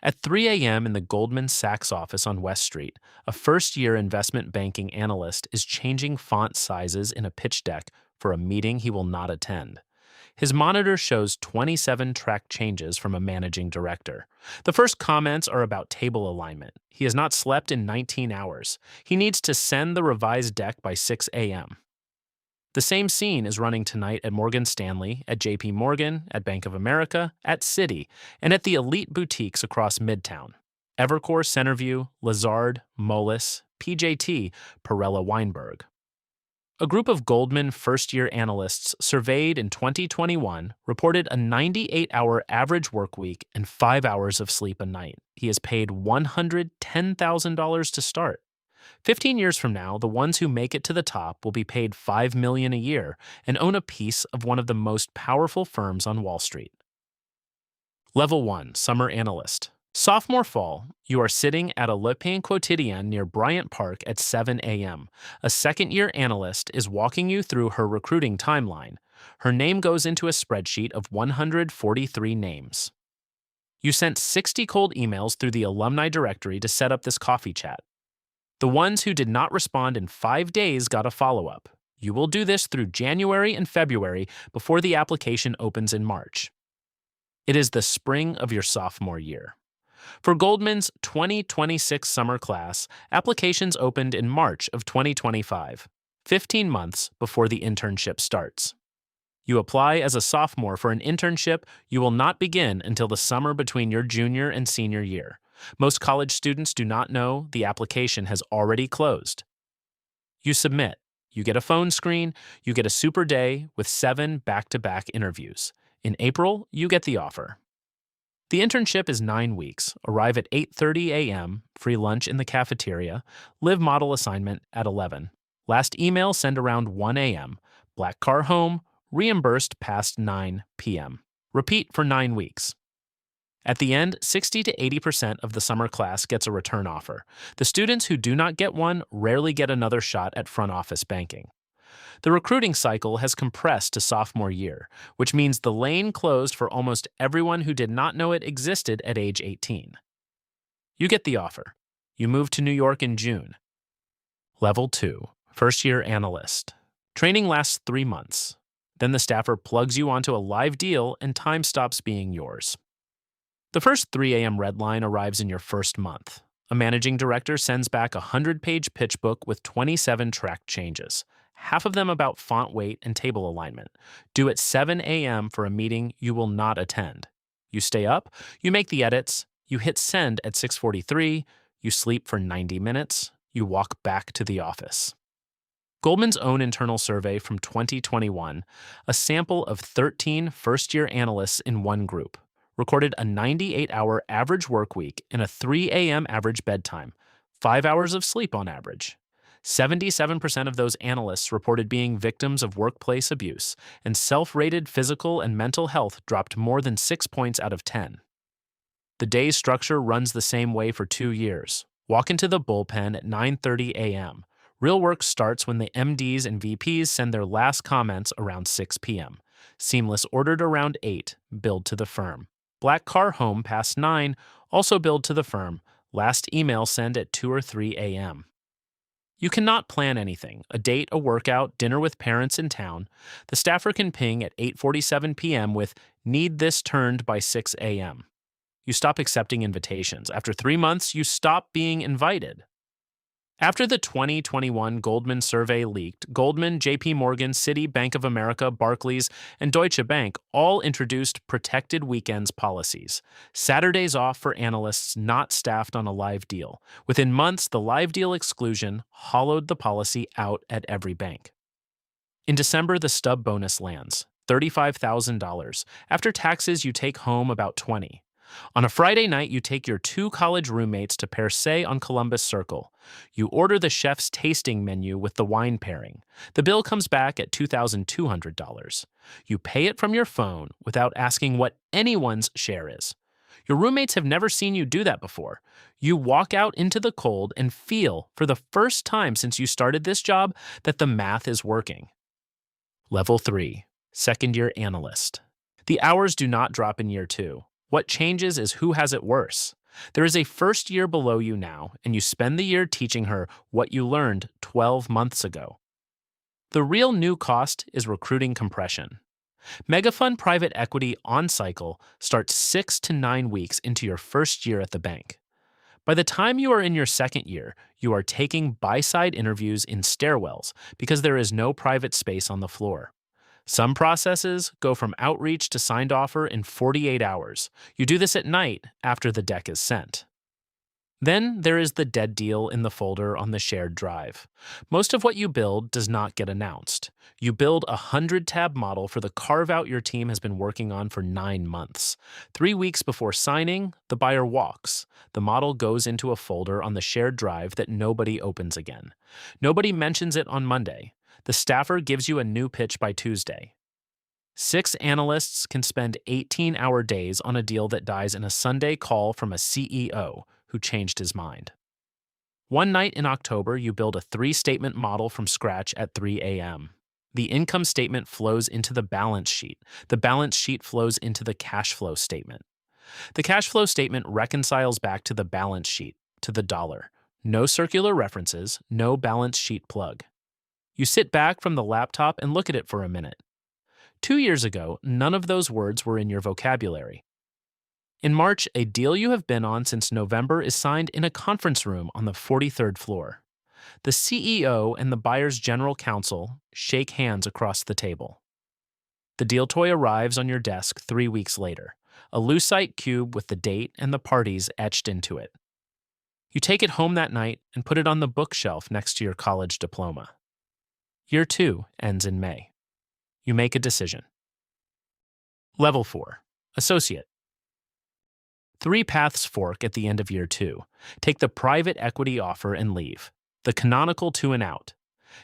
At 3 a.m. in the Goldman Sachs office on West Street, a first year investment banking analyst is changing font sizes in a pitch deck for a meeting he will not attend. His monitor shows 27 track changes from a managing director. The first comments are about table alignment. He has not slept in 19 hours. He needs to send the revised deck by 6 a.m. The same scene is running tonight at Morgan Stanley, at JP Morgan, at Bank of America, at Citi, and at the elite boutiques across Midtown. Evercore Centerview, Lazard, Moelis, PJT, Perella Weinberg. A group of Goldman first-year analysts surveyed in 2021 reported a 98-hour average work week and 5 hours of sleep a night. He is paid $110,000 to start. 15 years from now, the ones who make it to the top will be paid $5 million a year and own a piece of one of the most powerful firms on Wall Street. Level 1, Summer Analyst. Sophomore fall, you are sitting at a Le Pain Quotidien near Bryant Park at 7 a.m. A second-year analyst is walking you through her recruiting timeline. Her name goes into a spreadsheet of 143 names. You sent 60 cold emails through the alumni directory to set up this coffee chat. The ones who did not respond in 5 days got a follow-up. You will do this through January and February before the application opens in March. It is the spring of your sophomore year. For Goldman's 2026 summer class, applications opened in March of 2025, 15 months before the internship starts. You apply as a sophomore for an internship you will not begin until the summer between your junior and senior year. Most college students do not know the application has already closed. You submit. You get a phone screen. You get a super day with 7 back-to-back interviews. In April, you get the offer. The internship is 9 weeks. Arrive at 8:30 a.m., free lunch in the cafeteria, live model assignment at 11. Last email send around 1 a.m., black car home, reimbursed past 9 p.m. Repeat for 9 weeks. At the end, 60 to 80% of the summer class gets a return offer. The students who do not get one rarely get another shot at front office banking. The recruiting cycle has compressed to sophomore year, which means the lane closed for almost everyone who did not know it existed at age 18. You get the offer. You move to New York in June. Level 2, first-year analyst. Training lasts 3 months. Then the staffer plugs you onto a live deal and time stops being yours. The first 3 a.m. red line arrives in your first month. A managing director sends back a 100-page pitch book with 27 track changes, half of them about font weight and table alignment, due at 7 a.m. for a meeting you will not attend. You stay up, you make the edits, you hit send at 6:43, you sleep for 90 minutes, you walk back to the office. Goldman's own internal survey from 2021, a sample of 13 first-year analysts in one group, recorded a 98-hour average work week and a 3 a.m. average bedtime, 5 hours of sleep on average. 77% of those analysts reported being victims of workplace abuse, and self-rated physical and mental health dropped more than 6 points out of 10. The day's structure runs the same way for 2 years. Walk into the bullpen at 9:30 a.m. Real work starts when the MDs and VPs send their last comments around 6 p.m. Seamless ordered around 8, billed to the firm. Black car home past 9, also billed to the firm. Last email send at 2 or 3 a.m. You cannot plan anything, a date, a workout, dinner with parents in town. The staffer can ping at 8:47 p.m. with, need this turned by 6 a.m. You stop accepting invitations. After 3 months, you stop being invited. After the 2021 Goldman survey leaked, Goldman, JP Morgan, Citi, Bank of America, Barclays, and Deutsche Bank all introduced protected weekends policies. Saturdays off for analysts not staffed on a live deal. Within months, the live deal exclusion hollowed the policy out at every bank. In December, the stub bonus lands, $35,000. After taxes, you take home about $20,000. On a Friday night, you take your 2 college roommates to Per Se on Columbus Circle. You order the chef's tasting menu with the wine pairing. The bill comes back at $2,200. You pay it from your phone without asking what anyone's share is. Your roommates have never seen you do that before. You walk out into the cold and feel, for the first time since you started this job, that the math is working. Level 3, second-year analyst. The hours do not drop in year 2. What changes is who has it worse. There is a first year below you now, and you spend the year teaching her what you learned 12 months ago. The real new cost is recruiting compression. Megafund private equity on cycle starts 6 to 9 weeks into your first year at the bank. By the time you are in your second year, you are taking buy-side interviews in stairwells because there is no private space on the floor. Some processes go from outreach to signed offer in 48 hours. You do this at night after the deck is sent. Then there is the dead deal in the folder on the shared drive. Most of what you build does not get announced. You build a 100-tab model for the carve-out your team has been working on for 9 months. 3 weeks before signing, the buyer walks. The model goes into a folder on the shared drive that nobody opens again. Nobody mentions it on Monday. The staffer gives you a new pitch by Tuesday. 6 analysts can spend 18-hour days on a deal that dies in a Sunday call from a CEO who changed his mind. One night in October, you build a 3-statement model from scratch at 3 a.m. The income statement flows into the balance sheet. The balance sheet flows into the cash flow statement. The cash flow statement reconciles back to the balance sheet, to the dollar. No circular references, no balance sheet plug. You sit back from the laptop and look at it for a minute. 2 years ago, none of those words were in your vocabulary. In March, a deal you have been on since November is signed in a conference room on the 43rd floor. The CEO and the buyer's general counsel shake hands across the table. The deal toy arrives on your desk 3 weeks later, a lucite cube with the date and the parties etched into it. You take it home that night and put it on the bookshelf next to your college diploma. Year 2 ends in May. You make a decision. Level 4. Associate. 3 paths fork at the end of year 2. Take the private equity offer and leave. The canonical 2 and out.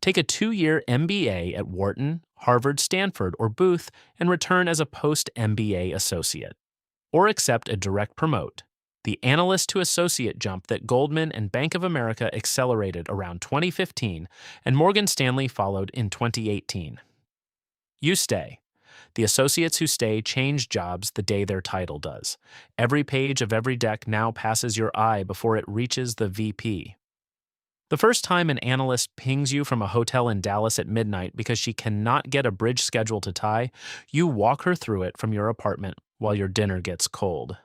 Take a 2-year MBA at Wharton, Harvard, Stanford, or Booth and return as a post-MBA associate. Or accept a direct promote, the analyst to associate jump that Goldman and Bank of America accelerated around 2015 and Morgan Stanley followed in 2018. You stay. The associates who stay change jobs the day their title does. Every page of every deck now passes your eye before it reaches the VP. The first time an analyst pings you from a hotel in Dallas at midnight because she cannot get a bridge schedule to tie, you walk her through it from your apartment while your dinner gets cold.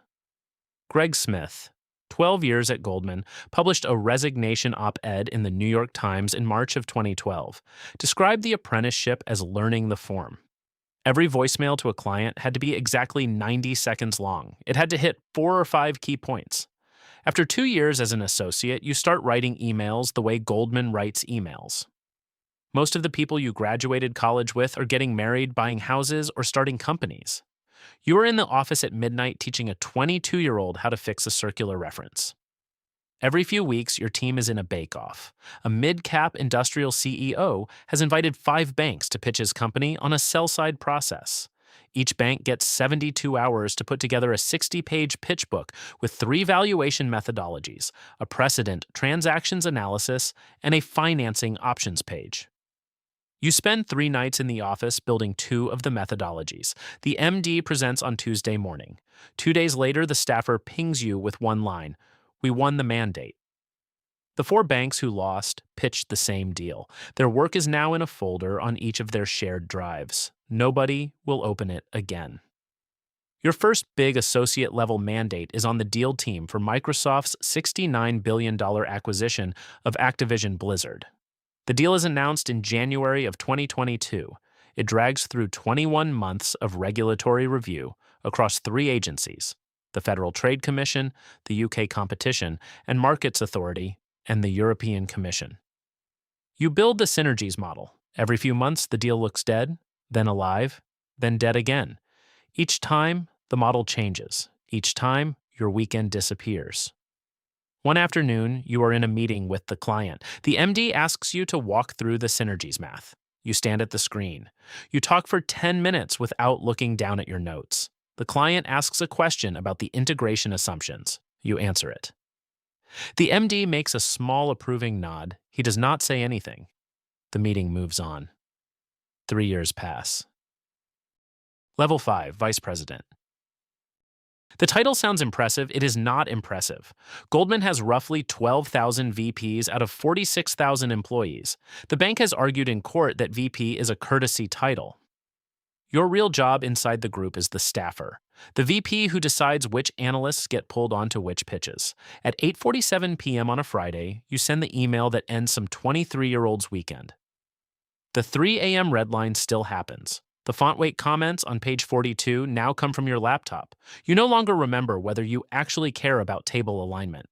Greg Smith, 12 years at Goldman, published a resignation op-ed in the New York Times in March of 2012, described the apprenticeship as learning the form. Every voicemail to a client had to be exactly 90 seconds long. It had to hit 4 or 5 key points. After 2 years as an associate, you start writing emails the way Goldman writes emails. Most of the people you graduated college with are getting married, buying houses, or starting companies. You are in the office at midnight teaching a 22-year-old how to fix a circular reference. Every few weeks, your team is in a bake-off. A mid-cap industrial CEO has invited 5 banks to pitch his company on a sell-side process. Each bank gets 72 hours to put together a 60-page pitch book with 3 valuation methodologies, a precedent transactions analysis, and a financing options page. You spend 3 nights in the office building 2 of the methodologies. The MD presents on Tuesday morning. 2 days later, the staffer pings you with one line: "We won the mandate." The 4 banks who lost pitched the same deal. Their work is now in a folder on each of their shared drives. Nobody will open it again. Your first big associate-level mandate is on the deal team for Microsoft's $69 billion acquisition of Activision Blizzard. The deal is announced in January of 2022. It drags through 21 months of regulatory review across 3 agencies: the Federal Trade Commission, the UK Competition and Markets Authority, and the European Commission. You build the synergies model. Every few months, the deal looks dead, then alive, then dead again. Each time, the model changes. Each time, your weekend disappears. One afternoon, you are in a meeting with the client. The MD asks you to walk through the synergies math. You stand at the screen. You talk for 10 minutes without looking down at your notes. The client asks a question about the integration assumptions. You answer it. The MD makes a small approving nod. He does not say anything. The meeting moves on. 3 years pass. Level 5, Vice President. The title sounds impressive. It is not impressive. Goldman has roughly 12,000 VPs out of 46,000 employees. The bank has argued in court that VP is a courtesy title. Your real job inside the group is the staffer, the VP who decides which analysts get pulled onto which pitches. At 8:47 p.m. on a Friday, you send the email that ends some 23-year-old's weekend. The 3 a.m. red line still happens. The font weight comments on page 42 now come from your laptop. You no longer remember whether you actually care about table alignment.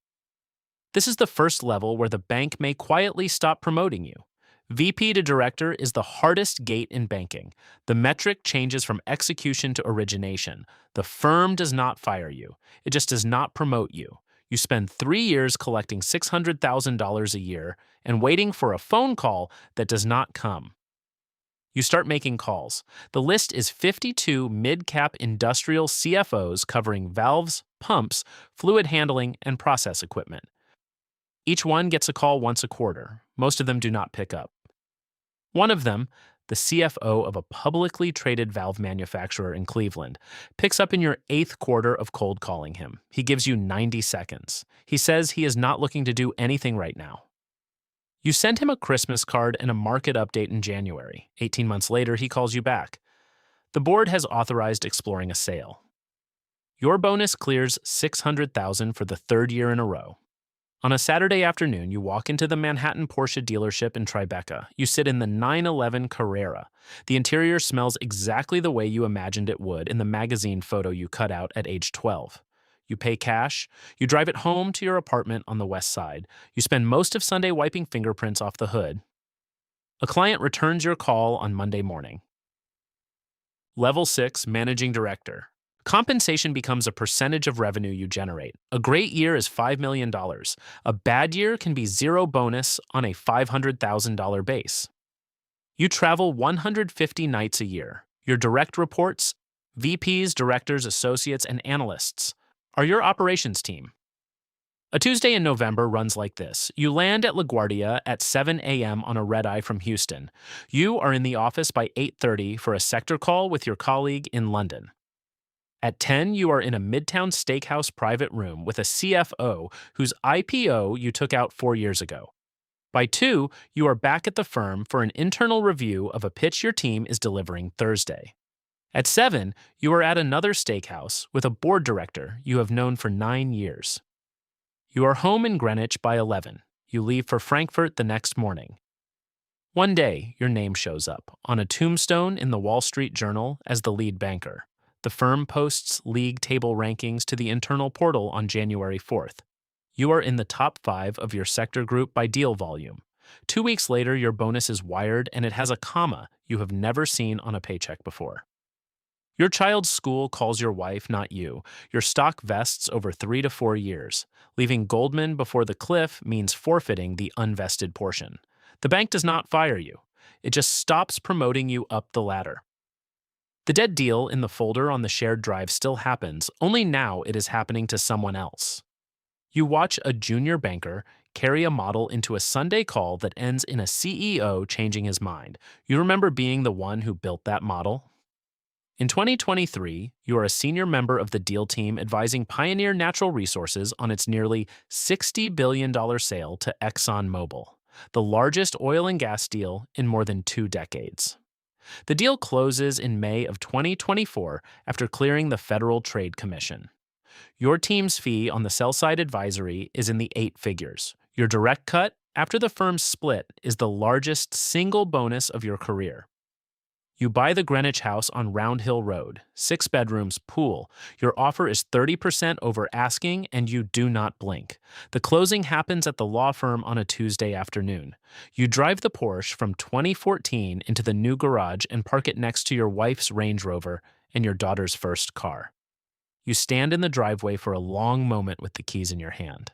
This is the first level where the bank may quietly stop promoting you. VP to director is the hardest gate in banking. The metric changes from execution to origination. The firm does not fire you. It just does not promote you. You spend 3 years collecting $600,000 a year and waiting for a phone call that does not come. You start making calls. The list is 52 mid-cap industrial CFOs covering valves, pumps, fluid handling, and process equipment. Each one gets a call once a quarter. Most of them do not pick up. One of them, the CFO of a publicly traded valve manufacturer in Cleveland, picks up in your 8th quarter of cold calling him. He gives you 90 seconds. He says he is not looking to do anything right now. You send him a Christmas card and a market update in January. 18 months later, he calls you back. The board has authorized exploring a sale. Your bonus clears $600,000 for the 3rd year in a row. On a Saturday afternoon, you walk into the Manhattan Porsche dealership in Tribeca. You sit in the 911 Carrera. The interior smells exactly the way you imagined it would in the magazine photo you cut out at age 12. You pay cash. You drive it home to your apartment on the west side. You spend most of Sunday wiping fingerprints off the hood. A client returns your call on Monday morning. Level 6, Managing Director. Compensation becomes a percentage of revenue you generate. A great year is $5 million. A bad year can be zero bonus on a $500,000 base. You travel 150 nights a year. Your direct reports, VPs, directors, associates, and analysts, are your operations team. A Tuesday in November runs like this. You land at LaGuardia at 7 a.m. on a red-eye from Houston. You are in the office by 8:30 for a sector call with your colleague in London. At 10, you are in a Midtown Steakhouse private room with a CFO whose IPO you took out 4 years ago. By 2, you are back at the firm for an internal review of a pitch your team is delivering Thursday. At 7, you are at another steakhouse with a board director you have known for 9 years. You are home in Greenwich by 11. You leave for Frankfurt the next morning. One day, your name shows up on a tombstone in the Wall Street Journal as the lead banker. The firm posts league table rankings to the internal portal on January 4th. You are in the top 5 of your sector group by deal volume. 2 weeks later, your bonus is wired and it has a comma you have never seen on a paycheck before. Your child's school calls your wife, not you. Your stock vests over 3 to 4 years. Leaving Goldman before the cliff means forfeiting the unvested portion. The bank does not fire you. It just stops promoting you up the ladder. The dead deal in the folder on the shared drive still happens, only now it is happening to someone else. You watch a junior banker carry a model into a Sunday call that ends in a CEO changing his mind. You remember being the one who built that model? In 2023, you are a senior member of the deal team advising Pioneer Natural Resources on its nearly $60 billion sale to ExxonMobil, the largest oil and gas deal in more than 2 decades. The deal closes in May of 2024 after clearing the Federal Trade Commission. Your team's fee on the sell-side advisory is in the 8 figures. Your direct cut after the firm's split is the largest single bonus of your career. You buy the Greenwich house on Round Hill Road, 6 bedrooms, pool. Your offer is 30% over asking, and you do not blink. The closing happens at the law firm on a Tuesday afternoon. You drive the Porsche from 2014 into the new garage and park it next to your wife's Range Rover and your daughter's first car. You stand in the driveway for a long moment with the keys in your hand.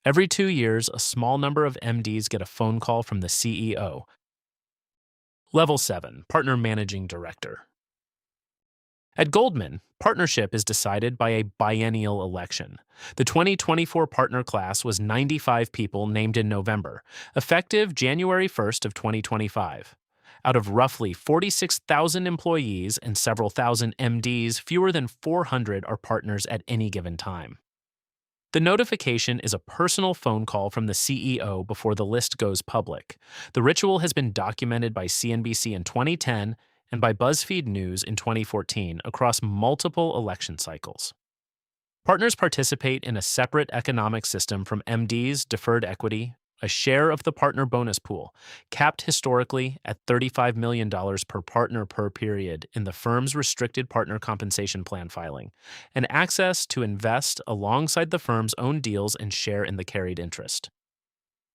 Every 2 years, a small number of MDs get a phone call from the CEO. Level 7, Partner Managing Director. At Goldman, partnership is decided by a biennial election. The 2024 partner class was 95 people named in November, effective January 1st of 2025. Out of roughly 46,000 employees and several thousand MDs, fewer than 400 are partners at any given time. The notification is a personal phone call from the CEO before the list goes public. The ritual has been documented by CNBC in 2010 and by BuzzFeed News in 2014 across multiple election cycles. Partners participate in a separate economic system from MD's deferred equity, a share of the partner bonus pool, capped historically at $35 million per partner per period in the firm's restricted partner compensation plan filing, and access to invest alongside the firm's own deals and share in the carried interest.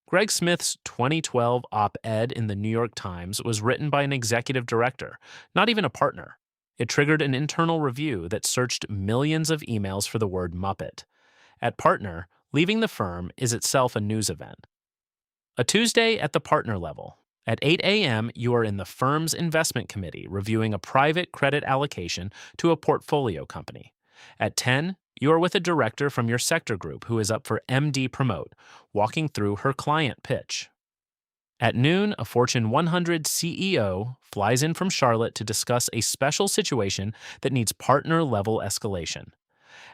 Greg Smith's 2012 op-ed in the New York Times was written by an executive director, not even a partner. It triggered an internal review that searched millions of emails for the word Muppet. At partner, leaving the firm is itself a news event. A Tuesday at the partner level. At 8 a.m., you are in the firm's investment committee reviewing a private credit allocation to a portfolio company. At 10, you are with a director from your sector group who is up for MD promote, walking through her client pitch. At noon, a Fortune 100 CEO flies in from Charlotte to discuss a special situation that needs partner-level escalation.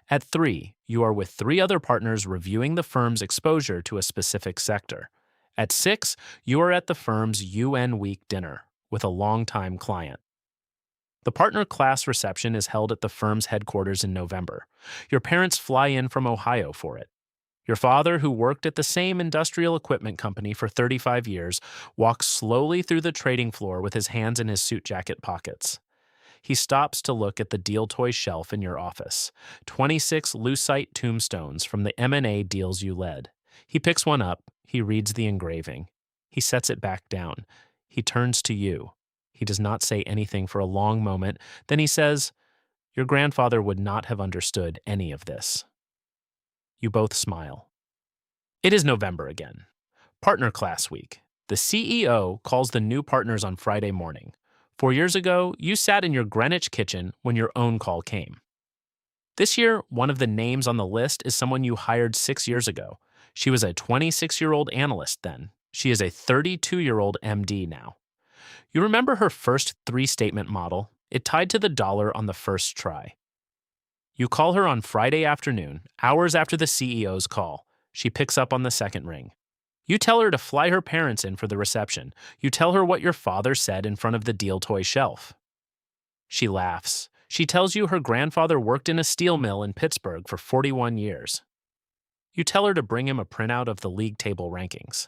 At 3, you are with 3 other partners reviewing the firm's exposure to a specific sector. At 6, you are at the firm's UN Week dinner with a longtime client. The partner class reception is held at the firm's headquarters in November. Your parents fly in from Ohio for it. Your father, who worked at the same industrial equipment company for 35 years, walks slowly through the trading floor with his hands in his suit jacket pockets. He stops to look at the deal toy shelf in your office, 26 lucite tombstones from the M&A deals you led. He picks one up, he reads the engraving. He sets it back down. He turns to you. He does not say anything for a long moment. Then he says, "Your grandfather would not have understood any of this." You both smile. It is November again. Partner class week. The CEO calls the new partners on Friday morning. 4 years ago, you sat in your Greenwich kitchen when your own call came. This year, one of the names on the list is someone you hired 6 years ago. She was a 26-year-old analyst then. She is a 32-year-old MD now. You remember her first 3-statement model? It tied to the dollar on the first try. You call her on Friday afternoon, hours after the CEO's call. She picks up on the second ring. You tell her to fly her parents in for the reception. You tell her what your father said in front of the deal toy shelf. She laughs. She tells you her grandfather worked in a steel mill in Pittsburgh for 41 years. You tell her to bring him a printout of the league table rankings.